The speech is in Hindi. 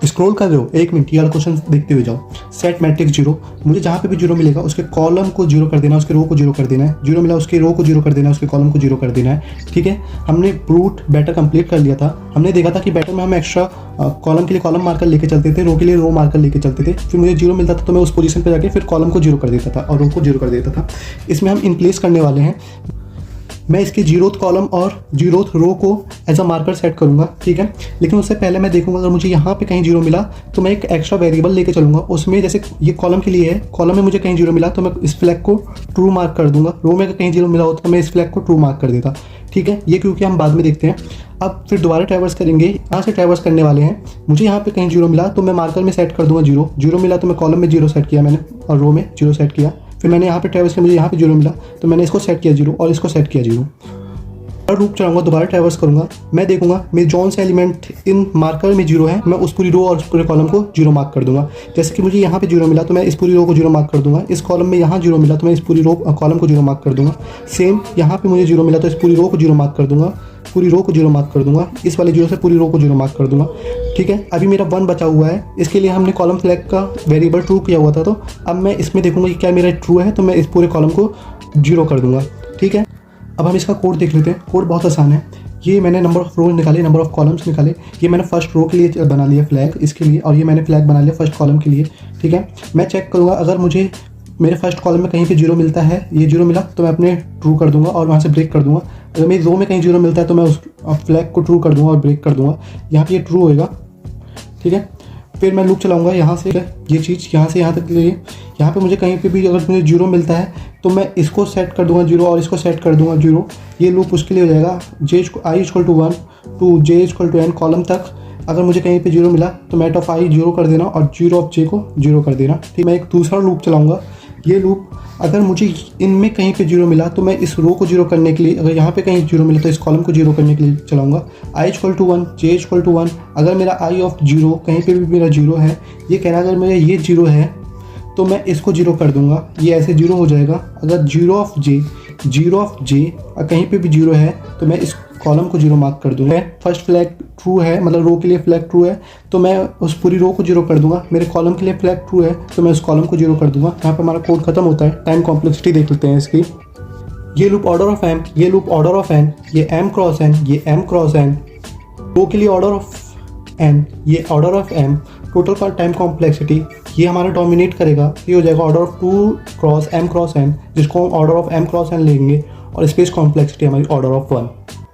स्क्रॉल कर रहे हो, 1 मिनट ये वाला क्वेश्चन देखते हुए जाओ। सेट मैट्रिक्स जीरो, मुझे जहाँ पे भी जीरो मिलेगा उसके कॉलम को जीरो कर देना, उसके रो को जीरो कर देना है। जीरो मिला उसके रो को जीरो कर देना है, उसके कॉलम को जीरो कर देना है। ठीक है, हमने ब्रूट बैटर कंप्लीट कर लिया था। हमने देखा था कि बैटर में हम एक्स्ट्रा कॉलम के लिए कॉलम मार्कर लेके चलते थे, रो के लिए रो मार्कर लेके चलते थे। फिर मुझे जीरो मिलता था तो मैं उस पोजीशन पे जाके फिर कॉलम को जीरो कर देता था और रो को जीरो कर देता था। इसमें हम इन प्लेस करने वाले हैं। मैं इसके जीरोथ कॉलम और जीरोथ रो को एज अ मार्कर सेट करूंगा। ठीक है, लेकिन उससे पहले मैं देखूंगा अगर मुझे यहाँ पे कहीं जीरो मिला तो मैं एक एक्स्ट्रा वेरिएबल लेके चलूंगा। उसमें जैसे ये कॉलम के लिए है, कॉलम में मुझे कहीं जीरो मिला तो मैं इस फ्लैग को ट्रू मार्क कर दूंगा। रो में कहीं जीरो मिला होता तो मैं इस फ्लैग को ट्रू मार्क कर देता। ठीक है, ये क्योंकि हम बाद में देखते हैं। अब फिर दोबारा ट्रैवर्स करेंगे, यहाँ से ट्रैवर्स करने वाले हैं। मुझे यहाँ पे कहीं जीरो मिला तो मैं मार्कर में सेट कर दूंगा जीरो। जीरो मिला तो मैं कॉलम में जीरो सेट किया मैंने और रो में जीरो सेट किया। फिर मैंने यहाँ पे ट्रैवर्स किया, मुझे यहाँ पे जीरो मिला तो मैंने इसको सेट किया जीरो और इसको सेट किया जीरो। और लूप चलाऊंगा, दोबारा ट्रैवर्स करूंगा। मैं देखूंगा मेरे जौन से एलिमेंट इन मार्कर में जीरो है, मैं उस पूरी रो और उस पूरे कॉलम को जीरो मार्क कर दूंगा। जैसे कि मुझे यहाँ पे जीरो मिला तो मैं इस पूरी रो को जीरो मार्क कर दूंगा। इस कॉलम में यहाँ जीरो मिला तो मैं इस पूरी रो कॉलम को जीरो मार्क कर दूंगा। सेम यहाँ पे मुझे जीरो मिला तो इस पूरी रो को जीरो मार्क कर दूंगा, पूरी रो को जीरो मार्क कर दूंगा। इस वाले जीरो से पूरी रो को जीरो मार्क कर दूंगा। ठीक है, अभी मेरा 1 बचा हुआ है। इसके लिए हमने कॉलम फ्लैग का वेरिएबल ट्रू किया हुआ था, तो अब मैं इसमें देखूंगा कि क्या मेरा ट्रू है तो मैं इस पूरे कॉलम को जीरो कर दूंगा। ठीक है, अब हम इसका कोड देख लेते हैं। कोड बहुत आसान है। ये मैंने नंबर ऑफ रोज निकाले, नंबर ऑफ कॉलम्स निकाले। ये मैंने फर्स्ट रो के लिए बना लिया फ्लैग इसके लिए, और ये मैंने फ्लैग बना लिया फर्स्ट कॉलम के लिए। ठीक है, मैं चेक करूँगा अगर मुझे मेरे फर्स्ट कॉलम में कहीं पे जीरो मिलता है, ये जीरो मिला तो मैं अपने ट्रू कर दूंगा और वहाँ से ब्रेक कर दूंगा। अगर मेरी रो में कहीं जीरो मिलता है तो मैं उस फ्लैग को ट्रू कर दूंगा और ब्रेक कर दूंगा। यहाँ पे ये ट्रू होएगा। ठीक है, फिर मैं लूप चलाऊंगा यहाँ से, ये चीज़ यहाँ से यहाँ तक ले। यहाँ पे मुझे कहीं पे भी अगर मुझे जीरो मिलता है तो मैं इसको सेट कर दूंगा जीरो और इसको सेट कर दूंगा जीरो। ये लूप उसके लिए हो जाएगा i = 1 to j = n column तक। अगर मुझे कहीं पे जीरो मिला तो मैट ऑफ i जीरो कर देना और जीरो ऑफ j को जीरो कर देना। ठीक, मैं एक दूसरा लूप चलाऊँगा। ये लूप अगर मुझे इनमें कहीं पे जीरो मिला तो मैं इस रो को जीरो करने के लिए, अगर यहाँ पे कहीं जीरो मिला तो इस कॉलम को जीरो करने के लिए चलाऊंगा। i = 1 j = 1। अगर मेरा i ऑफ जीरो कहीं पे भी मेरा जीरो है, ये कहना अगर मेरा ये जीरो है तो मैं इसको जीरो कर दूंगा, ये ऐसे जीरो हो जाएगा। अगर जीरो ऑफ j कहीं पे भी जीरो है तो मैं इस कॉलम को जीरो मार्क कर दूंगा। फर्स्ट फ्लैग ट्रू है, मतलब रो के लिए फ्लैग ट्रू है तो मैं उस पूरी रो को जीरो कर दूंगा। मेरे कॉलम के लिए फ्लैग ट्रू है तो मैं उस कॉलम को जीरो कर दूंगा। यहाँ पे हमारा कोड खत्म होता है। टाइम कॉम्प्लेक्सिटी देख लेते हैं इसकी। ये लूप ऑर्डर ऑफ m, ये लूप ऑर्डर ऑफ n, ये m क्रॉस n, ये m क्रॉस n। रो के लिए ऑर्डर ऑफ n, ये ऑर्डर ऑफ m। टोटल का टाइम कॉम्प्लेक्सिटी ये हमारा डोमिनेट करेगा, ये हो जाएगा order of 2 cross m cross n, जिसको हम order of m cross n लेंगे, और स्पेस कॉम्प्लेक्सिटी हमारी ऑर्डर ऑफ 1।